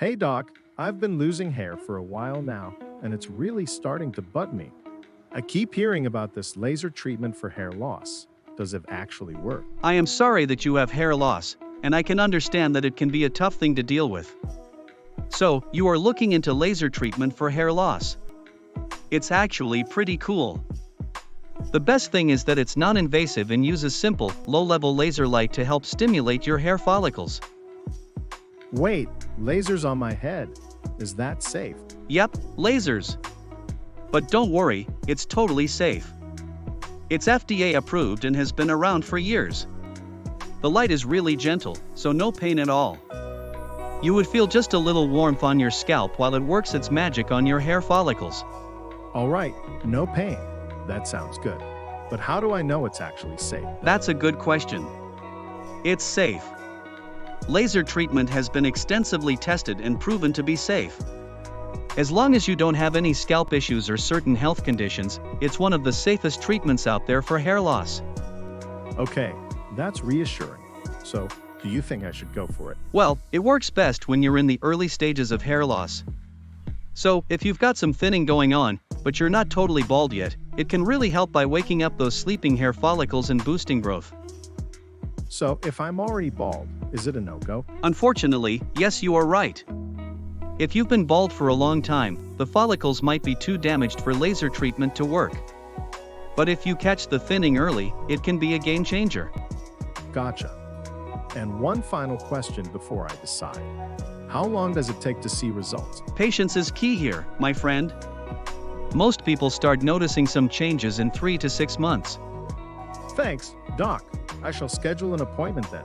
Hey doc, I've been losing hair for a while now, and it's really starting to bug me. I keep hearing about this laser treatment for hair loss. Does it actually work? I am sorry that you have hair loss, and I can understand that it can be a tough thing to deal with. So, you are looking into laser treatment for hair loss. It's actually pretty cool. The best thing is that it's non-invasive and uses simple, low-level laser light to help stimulate your hair follicles. Wait, lasers on my head. Is that safe? Yep, lasers. But don't worry, it's totally safe. It's FDA approved and has been around for years. The light is really gentle, so no pain at all. You would feel just a little warmth on your scalp while it works its magic on your hair follicles. All right, no pain. That sounds good. But how do I know it's actually safe? That's a good question. It's safe. Laser treatment has been extensively tested and proven to be safe. As long as you don't have any scalp issues or certain health conditions, it's one of the safest treatments out there for hair loss. Okay, that's reassuring. So, do you think I should go for it? Well, it works best when you're in the early stages of hair loss. So, if you've got some thinning going on, but you're not totally bald yet, it can really help by waking up those sleeping hair follicles and boosting growth. So, if I'm already bald, is it a no-go? Unfortunately, yes, you are right. If you've been bald for a long time, the follicles might be too damaged for laser treatment to work. But if you catch the thinning early, it can be a game changer. Gotcha. And one final question before I decide. How long does it take to see results? Patience is key here, my friend. Most people start noticing some changes in 3 to 6 months. Thanks, Doc. I shall schedule an appointment then.